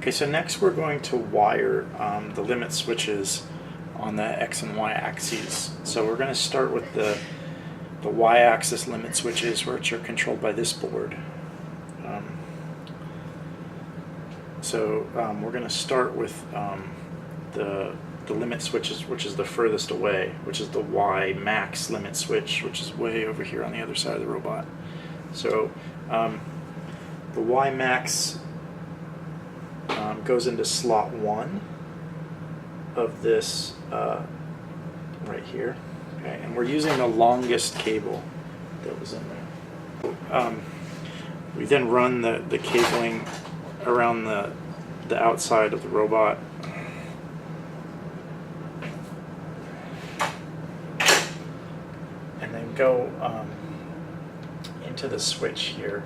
Okay, so next we're going to wire the limit switches on the X and Y axes. So we're going to start with the Y-axis limit switches, which are controlled by this board. We're going to start with the limit switches, which is the furthest away, which is the Y max limit switch, which is way over here on the other side of the robot. So the Y max goes into slot 1 of this right here. Okay, and we're using the longest cable that was in there. We then run the cabling around the outside of the robot. And then go into the switch here.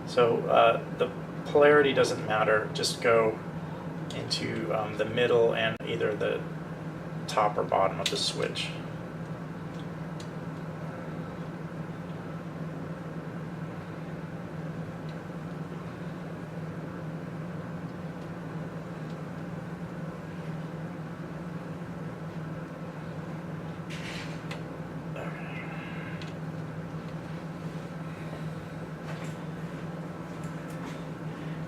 So the polarity doesn't matter, just go into the middle and either the top or bottom of the switch.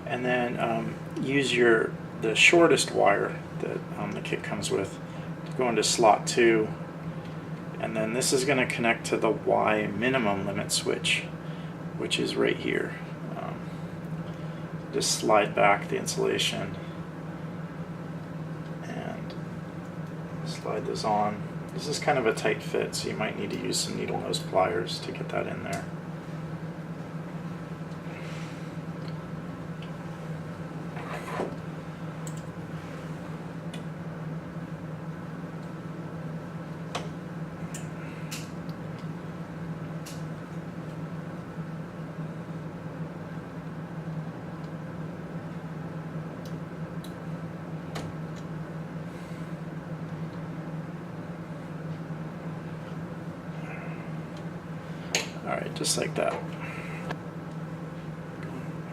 And then use the shortest wire that the kit comes with to go into slot 2, and then this is going to connect to the Y minimum limit switch, which is right here. Just slide back the insulation and slide this on. This is kind of a tight fit, so you might need to use some needle nose pliers to get that in there. Alright, just like that.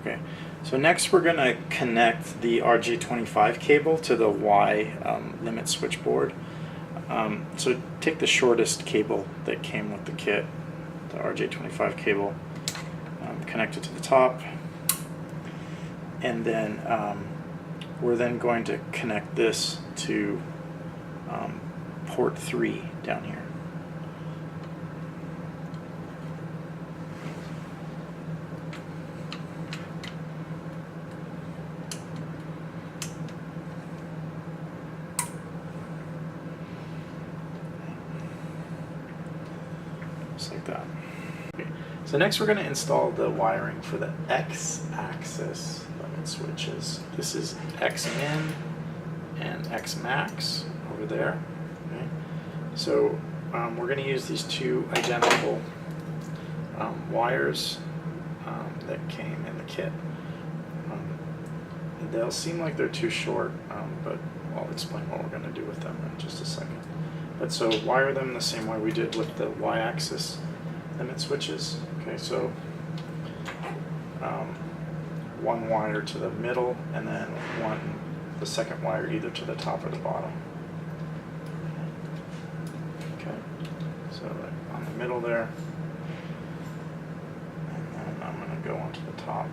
Okay, so next we're going to connect the RJ25 cable to the Y limit switch board. So take the shortest cable that came with the kit, the RJ25 cable, connect it to the top, and then we're then going to connect this to port 3 down here. Like that. Okay. So next we're going to install the wiring for the X-axis limit switches. This is X-min and X-max over there. Okay. So we're going to use these two identical wires that came in the kit. They'll seem like they're too short, but I'll explain what we're going to do with them in just a second. But so wire them the same way we did with the Y-axis limit switches. Okay, so one wire to the middle, and then the second wire either to the top or the bottom. Okay, so right on the middle there, and then I'm going to go onto the top.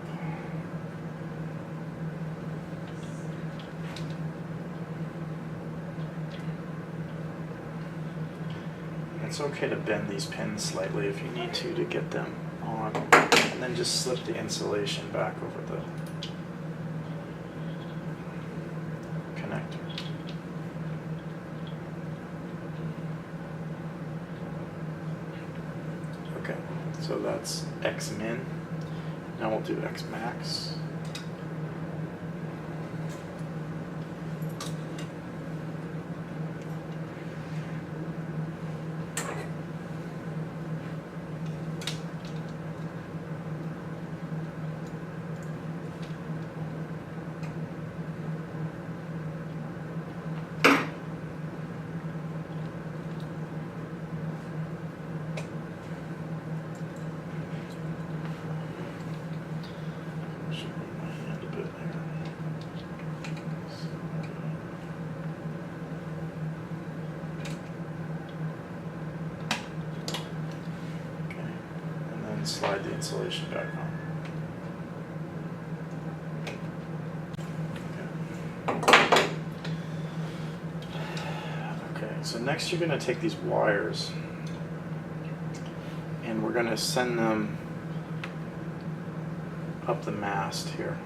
It's okay to bend these pins slightly if you need to get them on, and then just slip the insulation back over the connector. Okay, so that's X-min. Now we'll do X-max. and slide the insulation back on. Okay, so next you're going to take these wires and we're going to send them up the mast here.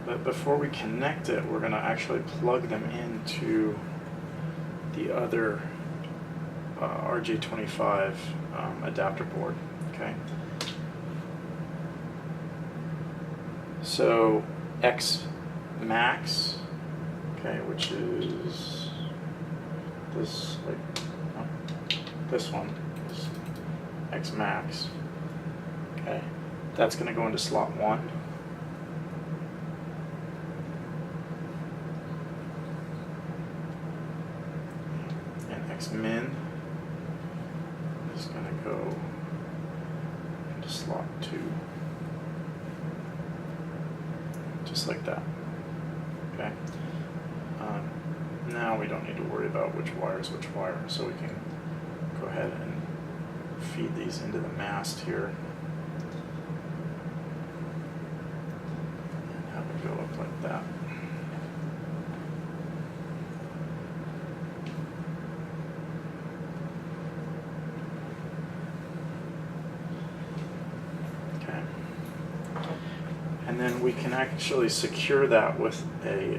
But before we connect it, we're going to actually plug them into the other RJ25 adapter board. Okay. So X max, okay, which is this, this one, this X max. Okay, that's going to go into slot 1. Min is going to go into slot 2, just like that. Okay. Now we don't need to worry about which wire is which wire, so we can go ahead and feed these into the mast here and have it go up like that. And then we can actually secure that with a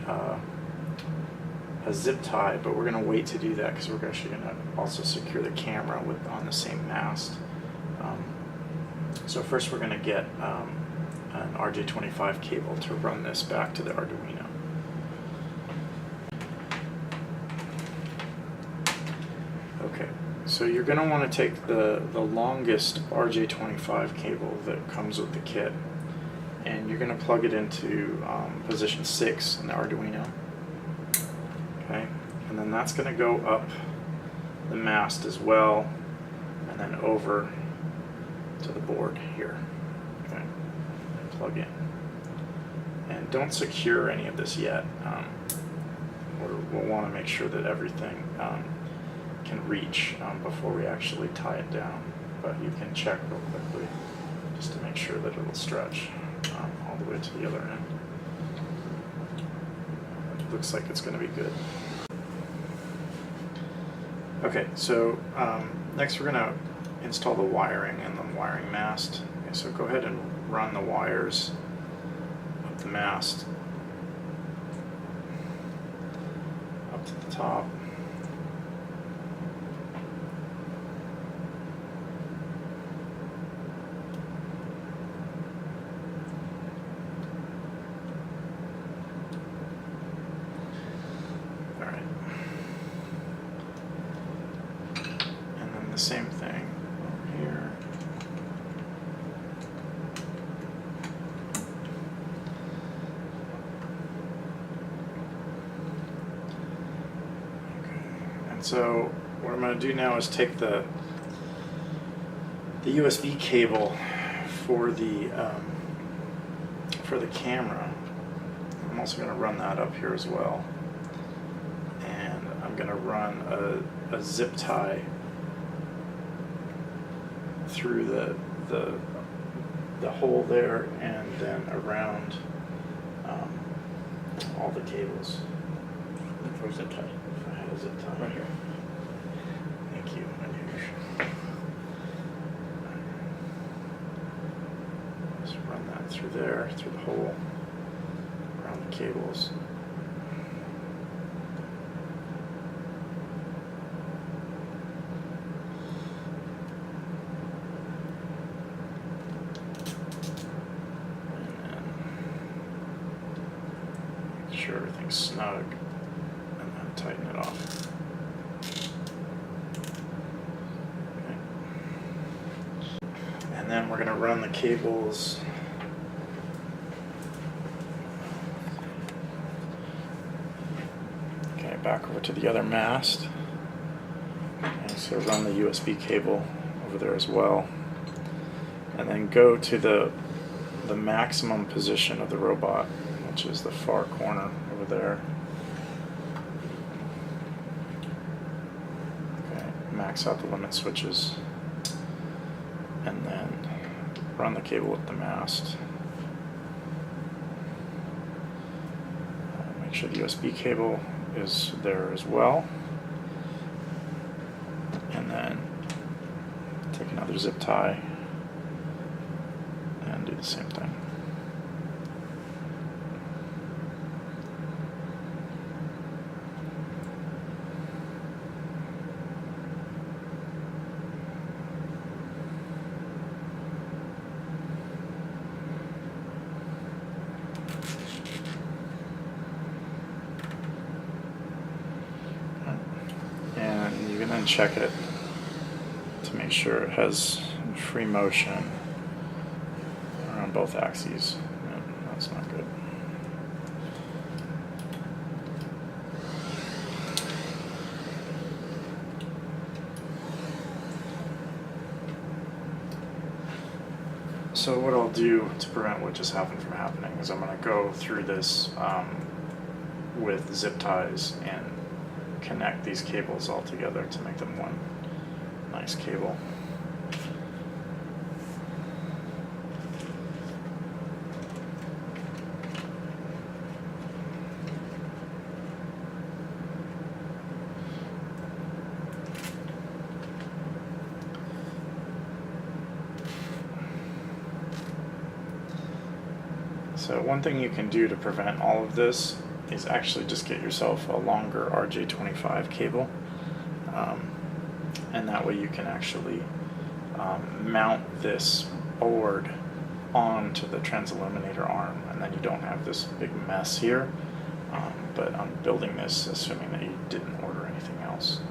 zip tie, but we're going to wait to do that because we're actually going to also secure the camera on the same mast. So first we're going to get an RJ25 cable to run this back to the Arduino. Okay, so you're going to want to take the longest RJ25 cable that comes with the kit, and you're going to plug it into position 6 in the Arduino. Okay, and then that's going to go up the mast as well, and then over to the board here. Okay, and plug in. And don't secure any of this yet. We'll want to make sure that everything can reach before we actually tie it down. But you can check real quickly just to make sure that it will stretch all the way to the other end. It looks like it's going to be good. Okay, so next we're going to install the wiring and the wiring mast. Okay, so go ahead and run the wires up the mast, up to the top. Same thing over here. Okay. And so what I'm going to do now is take the USB cable for the camera. I'm also going to run that up here as well, and I'm going to run a zip tie through the hole there and then around all the cables. Look for a zip tie. I had a zip tie. Right here. Thank you, Anish. Just run that through there, through the hole, around the cables. Sure everything's snug, and then tighten it off. Okay. And then we're going to run the cables back over to the other mast. Okay, so run the USB cable over there as well, and then go to the maximum position of the robot, which is the far corner over there. max out the limit switches, and then run the cable with the mast. Make sure the USB cable is there as well, and then take another zip tie and do the same thing. And you can then check it to make sure it has free motion around both axes. No, that's not good. So what I'll do to prevent what just happened from happening is I'm going to go through this with zip ties and connect these cables all together to make them one nice cable. So one thing you can do to prevent all of this is actually just get yourself a longer RJ25 cable, and that way you can actually mount this board onto the transilluminator arm, and then you don't have this big mess here. But I'm building this assuming that you didn't order anything else,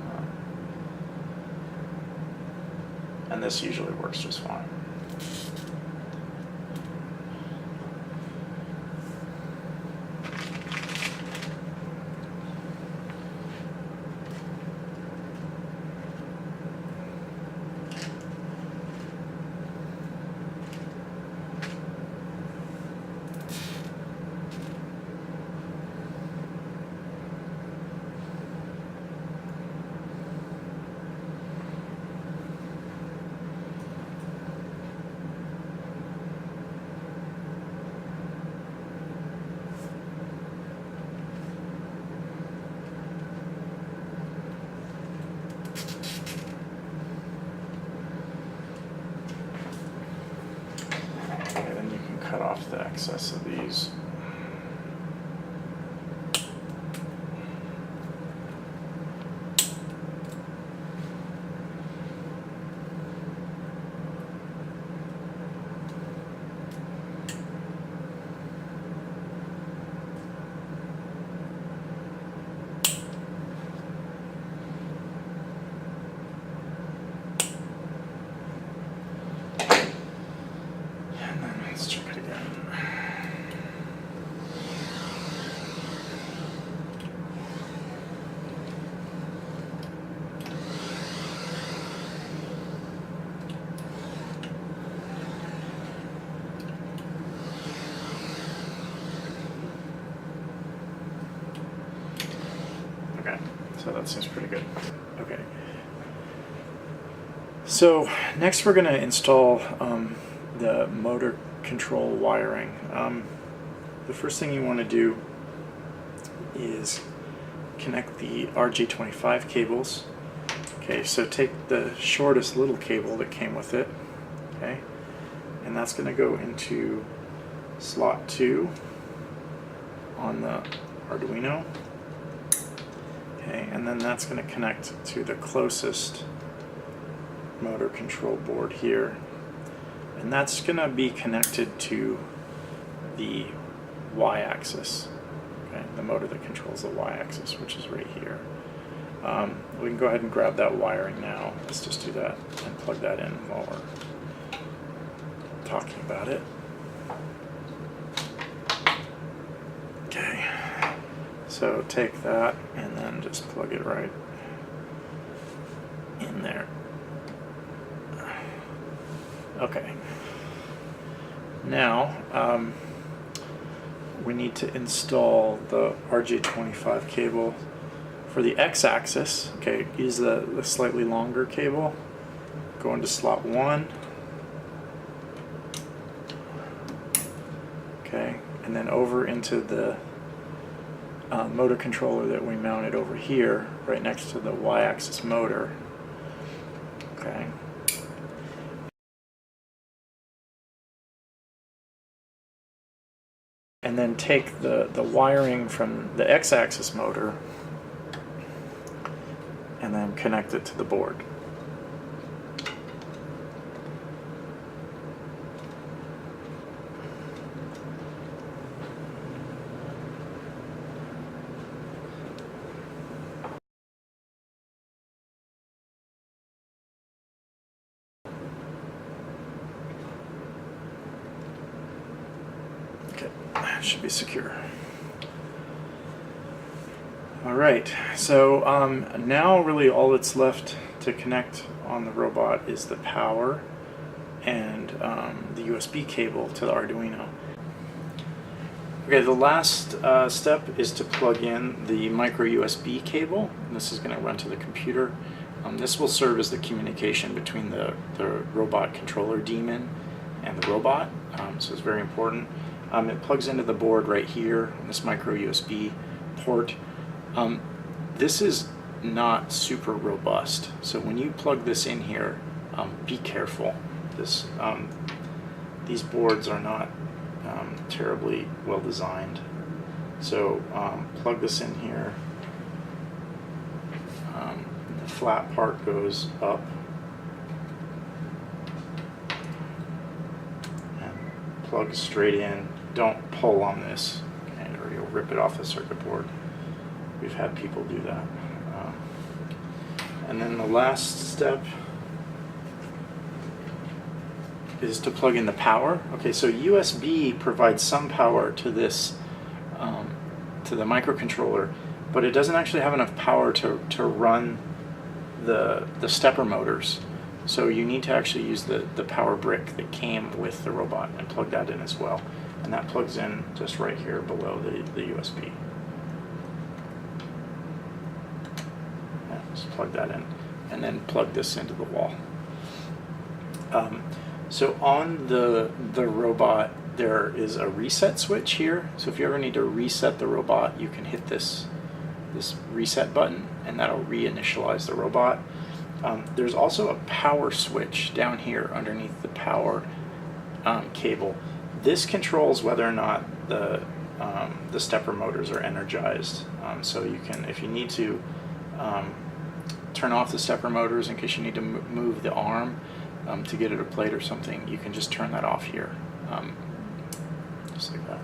and this usually works just fine. Cut off the excess of these. Okay, so that seems pretty good. Okay. So next we're going to install the motor control wiring. The first thing you want to do is connect the RJ25 cables. Okay, so take the shortest little cable that came with it, okay, and that's going to go into slot 2 on the Arduino. Okay, and then that's going to connect to the closest motor control board here, and that's going to be connected to the y-axis, okay, the motor that controls the y-axis, which is right here. We can go ahead and grab that wiring now. Let's just do that and plug that in while we're talking about it. Okay, so take that and then just plug it right in there. Okay, now we need to install the RJ25 cable For the X-axis, okay, use the slightly longer cable. Go into slot 1. Okay, and then over into the motor controller that we mounted over here, right next to the Y-axis motor. Okay. And then take the wiring from the X-axis motor and then connect it to the board. Okay, that should be secure. All right, so now really all that's left to connect on the robot is the power and the USB cable to the Arduino. Okay, the last step is to plug in the micro USB cable. This is going to run to the computer. This will serve as the communication between the robot controller daemon and the robot, so it's very important. It plugs into the board right here on this micro USB port. This is not super robust, so when you plug this in here, be careful. These boards are not terribly well designed. So plug this in here. The flat part goes up and plug straight in. Don't pull on this, okay, or you'll rip it off the circuit board. We've had people do that. And then the last step is to plug in the power. Okay, so USB provides some power to this, to the microcontroller, but it doesn't actually have enough power to run the stepper motors. So you need to actually use the power brick that came with the robot and plug that in as well. And that plugs in just right here below the USB. Yeah, just plug that in, and then plug this into the wall. So on the robot, there is a reset switch here. So if you ever need to reset the robot, you can hit this reset button, and that'll reinitialize the robot. There's also a power switch down here underneath the power cable. This controls whether or not the stepper motors are energized. So you can, if you need to turn off the stepper motors in case you need to move the arm to get it a plate or something, you can just turn that off here, just like that.